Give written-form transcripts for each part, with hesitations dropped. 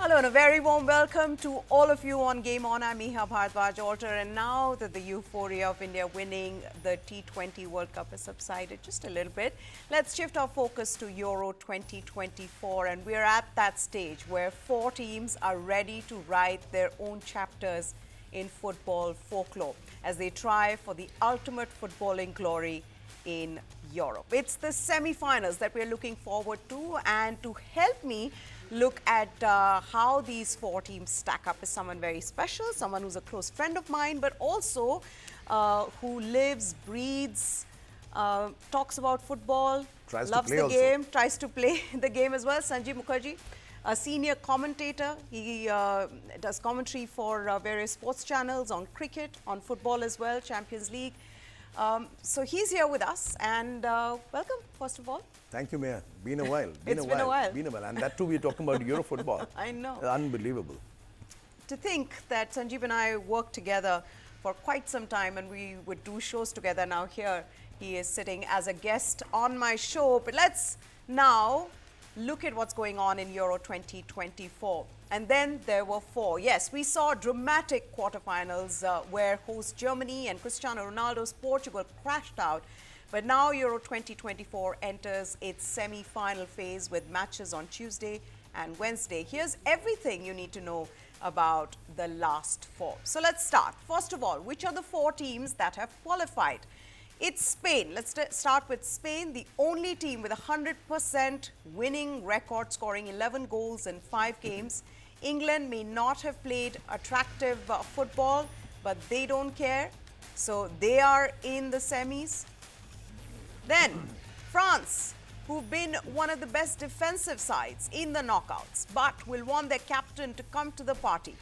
Hello and a very warm welcome to all of you on Game On. I'm Iha Bhardwaj Alter, and now that the euphoria of India winning the T20 World Cup has subsided just a little bit, let's shift our focus to Euro 2024, and we're at that stage where 4 teams are ready to write their own chapters in football folklore as they try for the ultimate footballing glory in Europe. It's the semi-finals that we're looking forward to, and to help me look at how these 4 teams stack up is someone very special, someone who's a close friend of mine, but also who lives, breathes, talks about football, loves the game, tries to play the game as well. Sanjeev Mukherjee, a senior commentator. He does commentary for various sports channels on cricket, on football as well, Champions League. So he's here with us, and welcome, first of all. Thank you, Mayor. Been a while. Been a while. And that too, we're talking about Euro football. I know. Unbelievable. To think that Sanjeev and I worked together for quite some time, and we would do shows together. Now here he is sitting as a guest on my show. But let's now look at what's going on in Euro 2024. And then there were 4. Yes, we saw dramatic quarterfinals where host Germany and Cristiano Ronaldo's Portugal crashed out. But now Euro 2024 enters its semi-final phase with matches on Tuesday and Wednesday. Here's everything you need to know about the last 4. So let's start. First of all, which are the 4 teams that have qualified? It's Spain. Let's start with Spain, the only team with a 100% winning record, scoring 11 goals in 5 games. England may not have played attractive football, but they don't care. So they are in the semis. Then France, who've been one of the best defensive sides in the knockouts, but will want their captain to come to the party.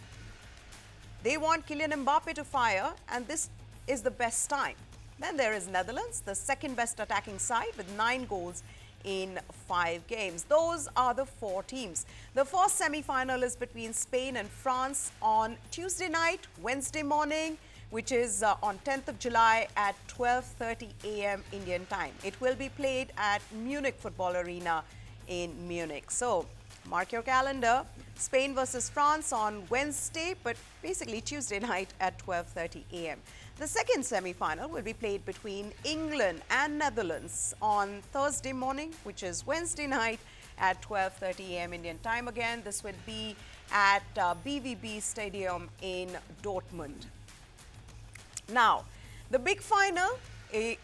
They want Kylian Mbappe to fire, and this is the best time. Then there is Netherlands, the second best attacking side with 9 goals in 5 games. Those are the 4 teams. The first semi-final is between Spain and France on Tuesday night, Wednesday morning, which is on 10th of July at 12:30 a.m. Indian time. It will be played at Munich Football Arena in Munich. So mark your calendar. Spain versus France on Wednesday, but basically Tuesday night at 12:30 a.m. The second semi-final will be played between England and Netherlands on Thursday morning, which is Wednesday night at 12:30 a.m. Indian time again. This would be at BVB Stadium in Dortmund. Now, the big final,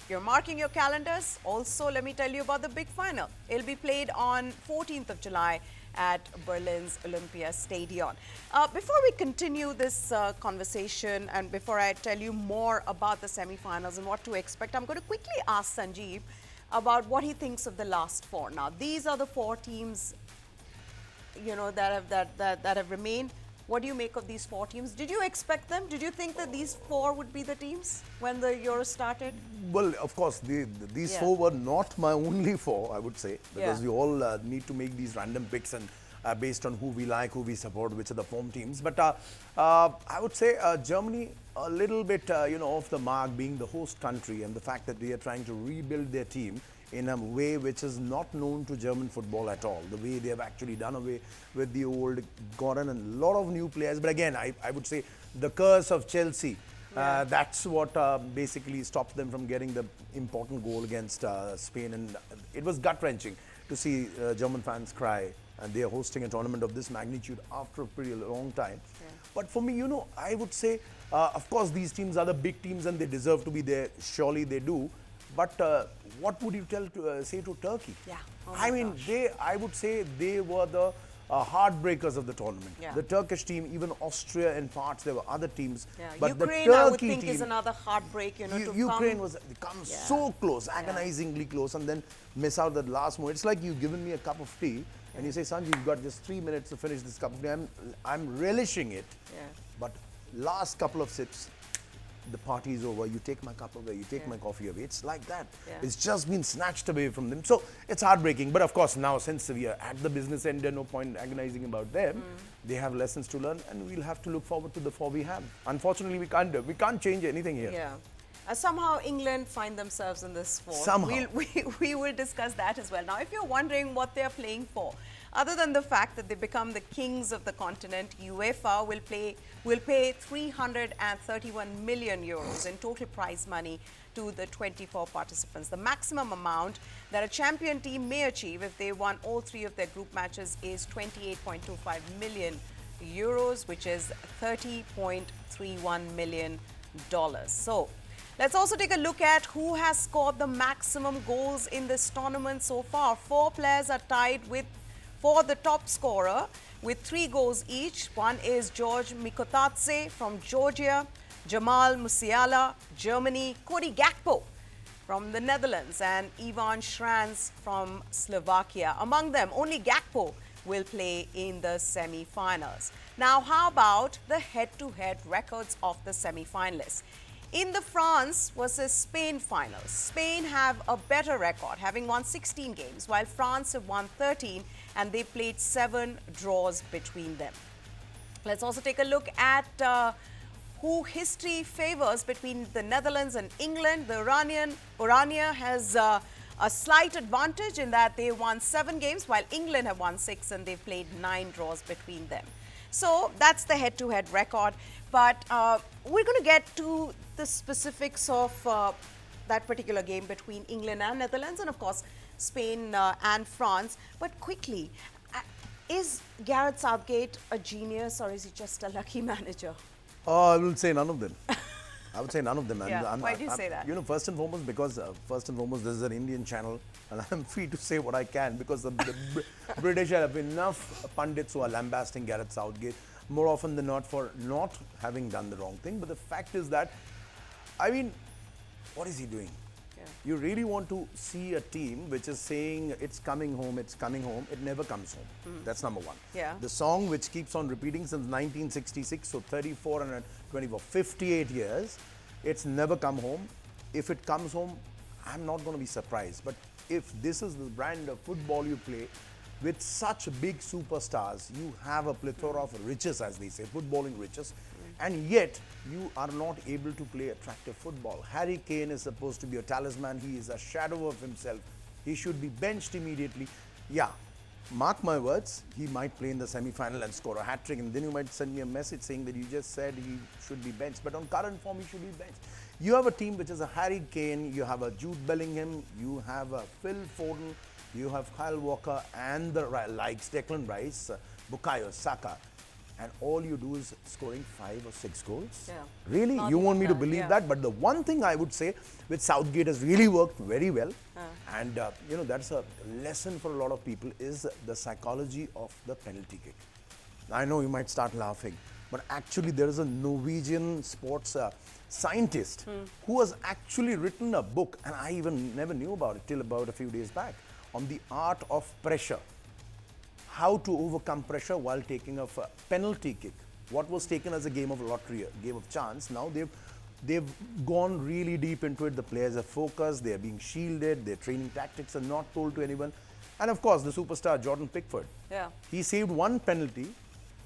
you're marking your calendars. Also, let me tell you about the big final. It'll be played on 14th of July at Berlin's Olympia Stadion. Before we continue this conversation, and before I tell you more about the semi-finals and what to expect, I'm going to quickly ask Sanjeev about what he thinks of the last 4. Now, these are the 4 teams, you know, that have remained. What do you make of these 4 teams? Did you expect them? Did you think that these 4 would be the teams when the Euro started? Well, of course, these 4 were not my only 4, I would say, because we all need to make these random picks and based on who we like, who we support, which are the form teams. But I would say Germany a little bit, off the mark, being the host country, and the fact that they are trying to rebuild their team in a way which is not known to German football at all. The way they have actually done away with the old, gotten a lot of new players. But again, I would say the curse of Chelsea, that's what basically stopped them from getting the important goal against Spain. And it was gut-wrenching to see German fans cry, and they are hosting a tournament of this magnitude after a pretty long time. But for me, I would say, of course, these teams are the big teams and they deserve to be there. Surely they do. But what would you say to Turkey? Yeah. Oh I mean, I would say they were the heartbreakers of the tournament. Yeah. The Turkish team, even Austria in parts, there were other teams. Yeah. But Ukraine, the Turkey I would think, team, is another heartbreak, to Ukraine come. was so close, agonizingly close, and then miss out that last moment. It's like you've given me a cup of tea, and you say, Sanjay, you've got just 3 minutes to finish this cup of tea. I'm relishing it, but last couple of sips, the party is over, you take my cup away, you take my coffee away. It's like that. It's just been snatched away from them. So it's heartbreaking. But of course, now since we are at the business end, there's no point agonizing about them. They have lessons to learn, and we'll have to look forward to the 4 we have. Unfortunately, we can't change anything here. Yeah. Somehow England find themselves in this 4. Somehow. We will discuss that as well. Now, if you're wondering what they're playing for, Other than the fact that they become the kings of the continent, UEFA will pay 331 million euros in total prize money to the 24 participants. The maximum amount that a champion team may achieve if they won all three of their group matches is 28.25 million euros, which is $30.31 million. So let's also take a look at who has scored the maximum goals in this tournament so far. 4 players are tied for the top scorer with 3 goals each. One is George Mikotadze from Georgia, Jamal Musiala, Germany, Cody Gakpo from the Netherlands, and Ivan Schranz from Slovakia. Among them, only Gakpo will play in the semi-finals. Now, how about the head-to-head records of the semi-finalists? In the France versus Spain finals, Spain have a better record, having won 16 games, while France have won 13, and they played 7 draws between them. Let's also take a look at who history favors between the Netherlands and England. The Oranje has a slight advantage in that they won 7 games, while England have won 6, and they've played 9 draws between them. So that's the head-to-head record. But we're going to get to the specifics of that particular game between England and Netherlands, and of course Spain and France. But quickly, is Gareth Southgate a genius, or is he just a lucky manager? I will say none of them. I would say none of them. Yeah, why do you say that? You know, first and foremost, because this is an Indian channel, and I'm free to say what I can, because the British have enough pundits who are lambasting Gareth Southgate more often than not for not having done the wrong thing. But the fact is that, I mean, what is he doing? Yeah. You really want to see a team which is saying it's coming home, it never comes home. That's number one. Yeah. The song which keeps on repeating since 1966, so 34 and 24, 58 years, it's never come home. If it comes home, I'm not going to be surprised. But if this is the brand of football you play, with such big superstars, you have a plethora of riches, as they say, footballing riches, and yet you are not able to play attractive football. Harry Kane is supposed to be a talisman. He is a shadow of himself. He should be benched immediately. Yeah, mark my words, he might play in the semi-final and score a hat-trick, and then you might send me a message saying that you just said he should be benched, but on current form he should be benched. You have a team which is a Harry Kane, you have a Jude Bellingham, you have a Phil Foden, you have Kyle Walker and the likes, Declan Rice, Bukayo Saka, and all you do is scoring 5 or 6 goals? Yeah. Really? Not You want me to that, believe yeah. that? But the one thing I would say, which Southgate has really worked very well, and you know, that's a lesson for a lot of people, is the psychology of the penalty kick. I know you might start laughing, but actually there is a Norwegian sports scientist who has actually written a book, and I even never knew about it till about a few days back, on the art of pressure. How to overcome pressure while taking a penalty kick. What was taken as a game of lottery, a game of chance, now they've gone really deep into it. The players are focused, they are being shielded, their training tactics are not told to anyone. And of course, the superstar Jordan Pickford. Yeah. He saved 1 penalty,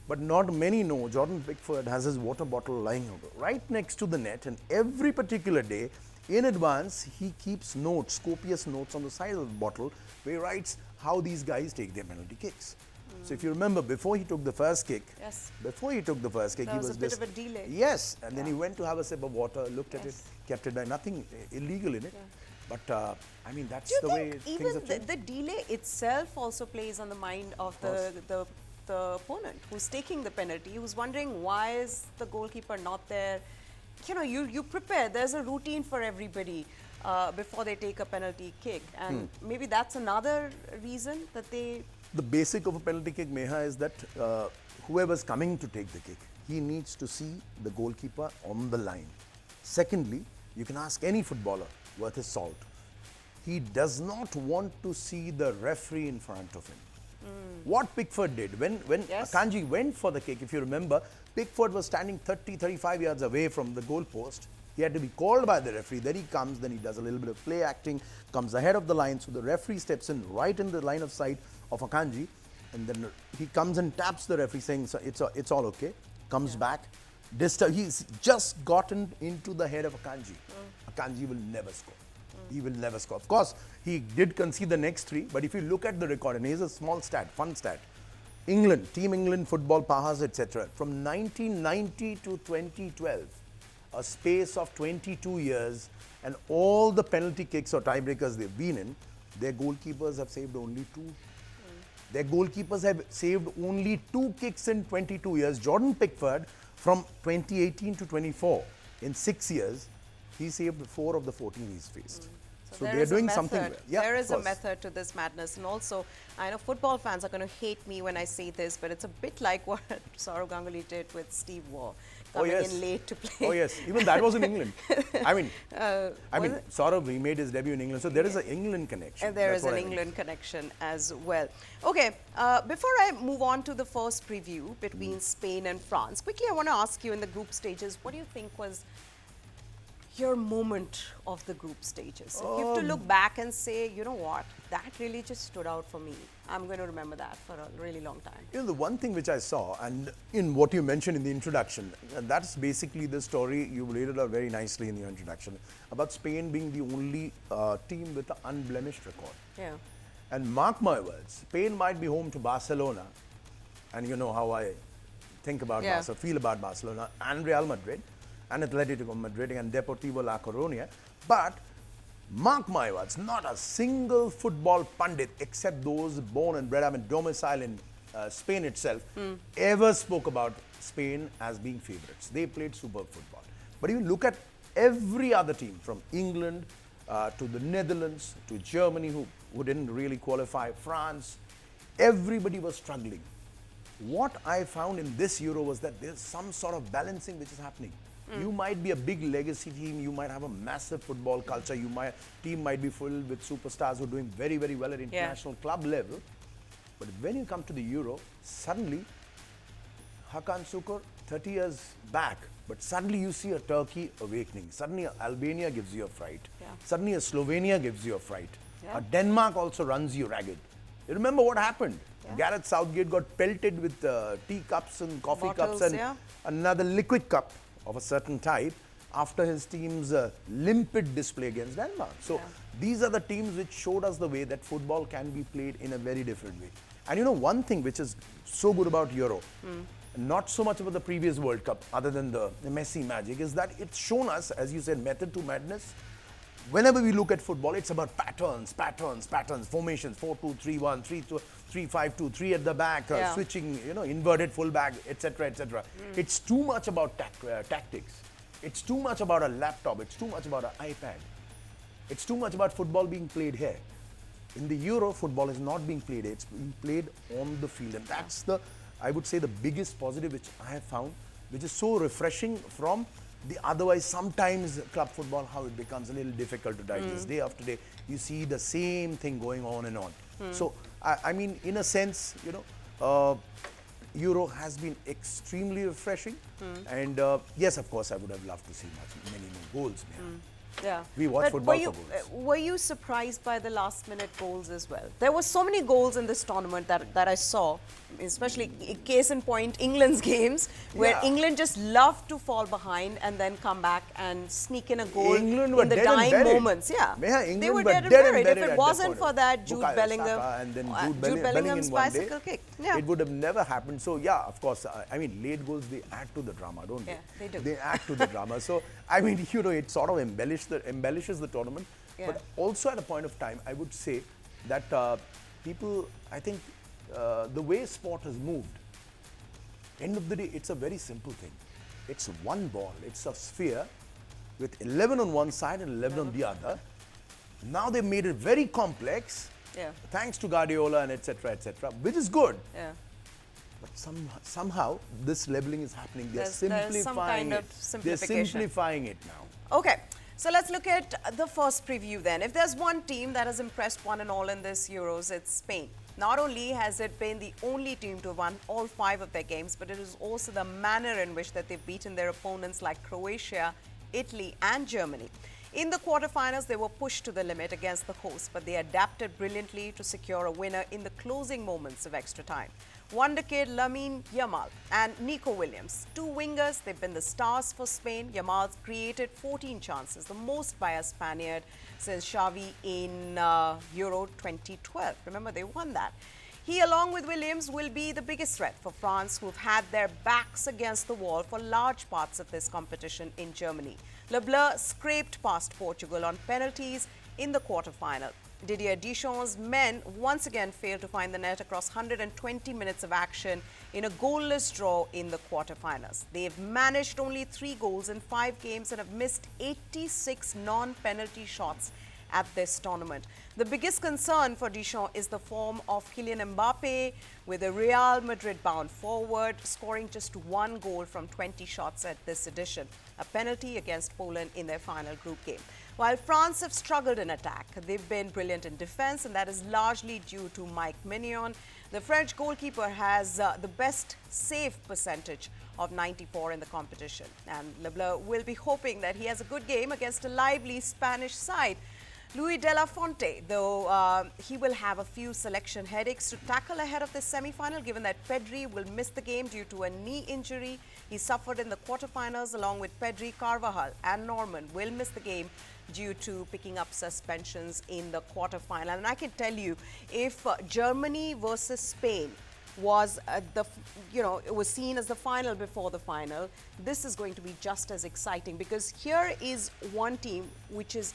but not many know Jordan Pickford has his water bottle lying right next to the net, and every particular day, in advance, he keeps notes, copious notes on the side of the bottle, where he writes how these guys take their penalty kicks. So if you remember, before he took the first kick, There he was a bit of a delay. Yes, and then he went to have a sip of water, looked at it, Yes. kept it there, nothing illegal in it. Yeah. But I mean, that's Do you the way think things even have changed. the delay itself also plays on the mind of the opponent who's taking the penalty, who's wondering why is the goalkeeper not there? You know, you prepare. There's a routine for everybody before they take a penalty kick, and maybe that's another reason that they. The basic of a penalty kick, Meha, is that whoever's coming to take the kick, he needs to see the goalkeeper on the line. Secondly, you can ask any footballer worth his salt. He does not want to see the referee in front of him. What Pickford did, when Yes. Akanji went for the kick, if you remember, Pickford was standing 30, 35 yards away from the goal post. He had to be called by the referee. Then he comes, then he does a little bit of play acting, comes ahead of the line. So the referee steps in right in the line of sight of Akanji, and then he comes and taps the referee saying, so it's all okay. Comes back. He's just gotten into the head of Akanji. Akanji will never score. He will never score. Of course, he did concede the next 3, but if you look at the record, and here's a small stat, fun stat. England, Team England, football powers, etc. From 1990 to 2012, a space of 22 years, and all the penalty kicks or tiebreakers they've been in, their goalkeepers have saved only 2. Their goalkeepers have saved only 2 kicks in 22 years. Jordan Pickford, from 2018 to 24, in 6 years, he saved 4 of the 14 he's faced. So they're doing something well. Yeah, there is a method to this madness. And also, I know football fans are going to hate me when I say this, but it's a bit like what Saurav Ganguly did with Steve Waugh, coming in late to play. Oh yes, even that was in England. I mean, Saurav, he made his debut in England, so there is an England connection. And there is an England connection as well. Okay, before I move on to the first preview between Spain and France, quickly I want to ask you in the group stages, what do you think was your moment of the group stages? If you have to look back and say, you know what, that really just stood out for me. I'm going to remember that for a really long time. You know, the one thing which I saw, and in what you mentioned in the introduction, that's basically the story, you laid it out very nicely in your introduction, about Spain being the only team with an unblemished record. Yeah. And mark my words, Spain might be home to Barcelona, and you know how I think about Barcelona, feel about Barcelona, and Real Madrid, and Atletico Madrid and Deportivo La Coruña, but mark my words, not a single football pundit except those born and bred, I mean domicile in Spain itself, ever spoke about Spain as being favourites. They played superb football. But if you look at every other team, from England to the Netherlands to Germany, who didn't really qualify, France, everybody was struggling. What I found in this Euro was that there's some sort of balancing which is happening. You might be a big legacy team, you might have a massive football culture, team might be filled with superstars who are doing very, very well at international club level. But when you come to the Euro, suddenly, Hakan Şükür, 30 years back, but suddenly you see a Turkey awakening. Suddenly Albania gives you a fright. Suddenly a Slovenia gives you a fright. Denmark also runs you ragged. You remember what happened? Gareth Southgate got pelted with teacups and coffee cups and another liquid cup of a certain type after his team's limpid display against Denmark. So these are the teams which showed us the way that football can be played in a very different way. And you know, one thing which is so good about Euro, not so much about the previous World Cup, other than the Messi magic, is that it's shown us, as you said, method to madness. Whenever we look at football, it's about patterns, formations, 4-2-3-1, 3-5-2, 3 at the back, switching, you know, inverted fullback, etc., etc. It's too much about tactics. It's too much about a laptop. It's too much about an iPad. It's too much about football being played here. In the Euro, football is not being played here. It's being played on the field. And that's the, I would say, the biggest positive which I have found, which is so refreshing from the otherwise sometimes club football, how it becomes a little difficult to digest. Day after day, you see the same thing going on and on. So, I mean, in a sense, you know, Euro has been extremely refreshing. And yes, of course, I would have loved to see many more goals. Yeah. We watch football for goals. Were you surprised by the last minute goals as well? There were so many goals in this tournament that I saw, especially case in point England's games, where England just loved to fall behind and then come back and sneak in a goal in the dying moments. They were dead and buried. If it wasn't for that Jude Bellingham's bicycle kick, it would have never happened. So yeah, of course, I mean, late goals, they add to the drama, don't they? Yeah, they do. They add to the drama. So I mean, you know, it sort of embellishes the tournament. But also at a point of time, I would say that people, I think, the way sport has moved, end of the day, it's a very simple thing. It's one ball. It's a sphere with 11 on one side and 11 on the other. Now they've made it very complex, thanks to Guardiola and etc., which is good. But somehow this leveling is happening. They're simplifying some kind it. Of simplification. They're simplifying it now. Okay. So let's look at the first preview then. If there's one team that has impressed one and all in this Euros, it's Spain. Not only has it been the only team to have won all 5 of their games, but it is also the manner in which that they've beaten their opponents like Croatia, Italy and Germany. In the quarterfinals, they were pushed to the limit against the hosts, but they adapted brilliantly to secure a winner in the closing moments of extra time. Wonder kid Lamine Yamal and Nico Williams, two wingers, they've been the stars for Spain. Yamal's created 14 chances, the most by a Spaniard since Xavi in Euro 2012. Remember, they won that. He, along with Williams, will be the biggest threat for France, who've had their backs against the wall for large parts of this competition in Germany. Le Bleu scraped past Portugal on penalties in the quarterfinal. Didier Deschamps' men once again failed to find the net across 120 minutes of action in a goalless draw in the quarterfinals. They've managed only 3 goals in 5 games and have missed 86 non-penalty shots at this tournament. The biggest concern for Deschamps is the form of Kylian Mbappe, with a Real Madrid-bound forward scoring just 1 goal from 20 shots at this edition, a penalty against Poland in their final group game. While France have struggled in attack, they've been brilliant in defense, and that is largely due to Mike Mignon. The French goalkeeper has the best save percentage of 94 in the competition, and Le Bleu will be hoping that he has a good game against a lively Spanish side. Luis de la Fonte, though he will have a few selection headaches to tackle ahead of this semi-final, given that Pedri will miss the game due to a knee injury he suffered in the quarterfinals. Along with Pedri, Carvajal and Norman will miss the game due to picking up suspensions in the quarterfinal. And I can tell you, if Germany versus Spain was it was seen as the final before the final, this is going to be just as exciting, because here is one team which is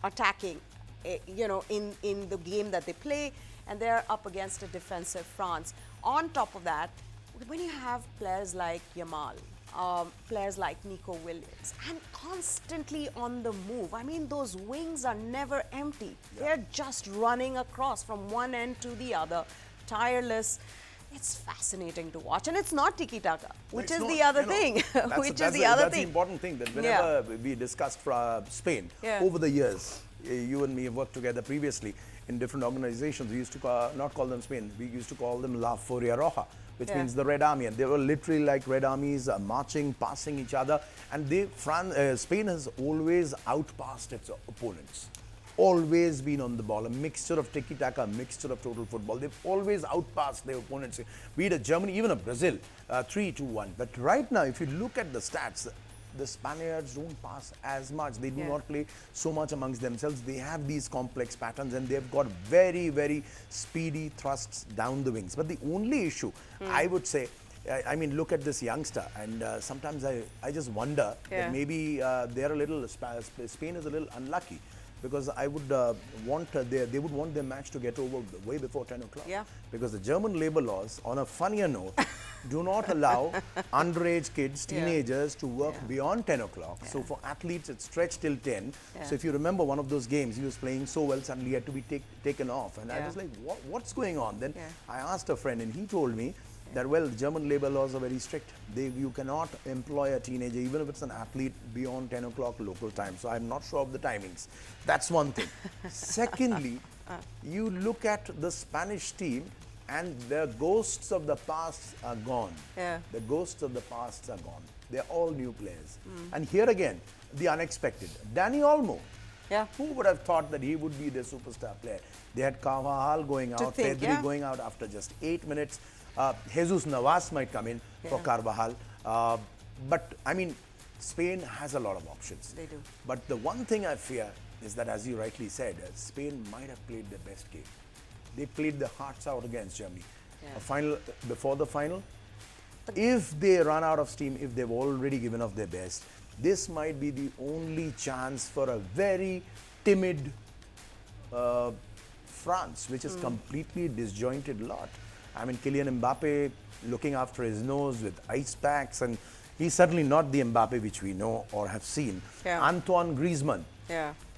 attacking, in the game that they play, and they're up against a defensive France. On top of that, when you have players like Yamal, players like Nico Williams, and constantly on the move, I mean, those wings are never empty. Yeah. They're just running across from one end to the other, tireless. It's fascinating to watch, and it's not tiki-taka, which is the other thing. That's the important thing, that whenever we discussed for Spain, over the years, you and me have worked together previously in different organizations. We used to not call them Spain, we used to call them La Furia Roja, which means the Red Army, and they were literally like Red Armies, marching, passing each other, and Spain has always outpassed its opponents. Always been on the ball, a mixture of tiki-taka, a mixture of total football. They've always outpassed their opponents. Be it a Germany, even a Brazil, 3-2-1. But right now, if you look at the stats, the Spaniards don't pass as much. They do not play so much amongst themselves. They have these complex patterns, and they've got very, very speedy thrusts down the wings. But the only issue, I would say, I mean, look at this youngster, and sometimes I just wonder that maybe Spain is a little unlucky, because I would they would want their match to get over way before 10 o'clock. Yeah. Because the German labor laws, on a funnier note, do not allow underage kids, teenagers, to work beyond 10 o'clock. Yeah. So for athletes, it's stretched till 10. Yeah. So if you remember one of those games, he was playing so well, suddenly he had to be taken off. And I was like, what's going on? Then I asked a friend, and he told me that, well, the German labor laws are very strict. You cannot employ a teenager, even if it's an athlete, beyond 10 o'clock local time. So I'm not sure of the timings. That's one thing. Secondly, you look at the Spanish team, and the ghosts of the past are gone. Yeah. The ghosts of the past are gone. They're all new players. And here again, the unexpected. Dani Olmo. Yeah. Who would have thought that he would be the superstar player? They had Carvajal going out, Pedri going out after just 8 minutes. Jesus Navas might come in for Carvajal. But, I mean, Spain has a lot of options. They do. But the one thing I fear is that, as you rightly said, Spain might have played their best game. They played their hearts out against Germany. Yeah. Before the final, if they run out of steam, if they've already given off their best, this might be the only chance for a very timid France, which is completely disjointed lot. I mean, Kylian Mbappe looking after his nose with ice packs, and he's certainly not the Mbappe which we know or have seen. Yeah. Antoine Griezmann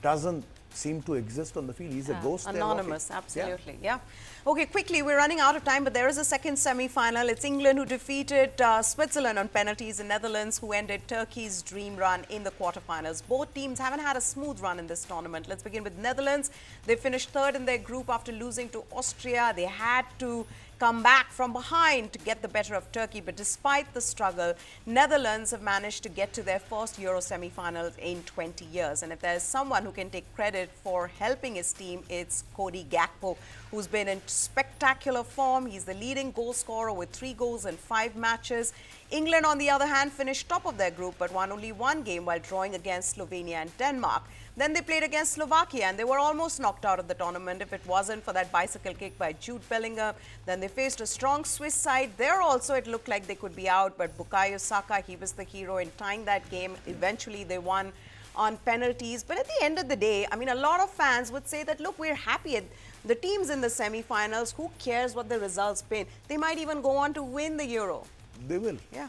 doesn't seem to exist on the field. He's a ghost. Anonymous, absolutely. Yeah. Okay, quickly, we're running out of time, but there is a second semi-final. It's England who defeated Switzerland on penalties, and Netherlands who ended Turkey's dream run in the quarterfinals. Both teams haven't had a smooth run in this tournament. Let's begin with Netherlands. They finished third in their group after losing to Austria. They had to come back from behind to get the better of Turkey. But despite the struggle, Netherlands have managed to get to their first Euro semi-finals in 20 years. And if there's someone who can take credit for helping his team, it's Cody Gakpo, who's been in spectacular form. He's the leading goal scorer with 3 goals in 5 matches. England, on the other hand, finished top of their group but won only 1 game while drawing against Slovenia and Denmark. Then they played against Slovakia and they were almost knocked out of the tournament if it wasn't for that bicycle kick by Jude Bellingham. Then they faced a strong Swiss side. There also it looked like they could be out, but Bukayo Saka, he was the hero in tying that game. Eventually they won on penalties. But at the end of the day, I mean, a lot of fans would say that, look, we're happy. The team's in the semi-finals. Who cares what the results been? They might even go on to win the Euro. They will. Yeah.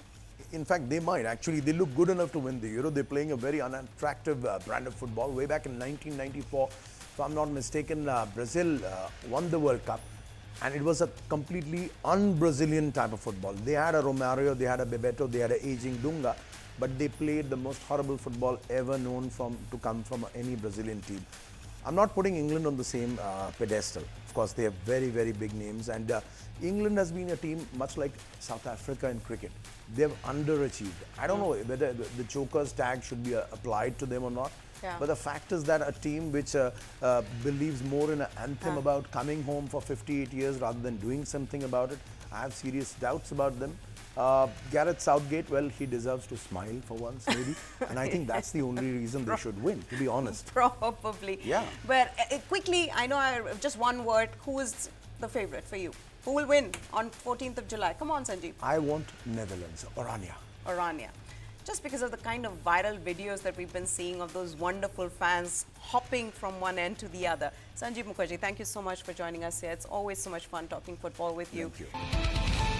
In fact, they might. Actually, they look good enough to win the Euro. They're playing a very unattractive brand of football. Way back in 1994, if I'm not mistaken, Brazil won the World Cup. And it was a completely un-Brazilian type of football. They had a Romario, they had a Bebeto, they had a aging Dunga. But they played the most horrible football ever known to come from any Brazilian team. I'm not putting England on the same pedestal. Of course, they have very, very big names. And England has been a team much like South Africa in cricket. They've underachieved. I don't know whether the Joker's tag should be applied to them or not. Yeah. But the fact is that a team which believes more in an anthem about coming home for 58 years rather than doing something about it, I have serious doubts about them. Gareth Southgate, well, he deserves to smile for once, maybe. And I think that's the only reason they should win, to be honest. Probably. Yeah. But quickly, I know just one word. Who is the favorite for you? Who will win on 14th of July? Come on, Sanjeev. I want Netherlands, Oranje. Oranje. Just because of the kind of viral videos that we've been seeing of those wonderful fans hopping from one end to the other. Sanjeev Mukherjee, thank you so much for joining us here. It's always so much fun talking football with you. Thank you.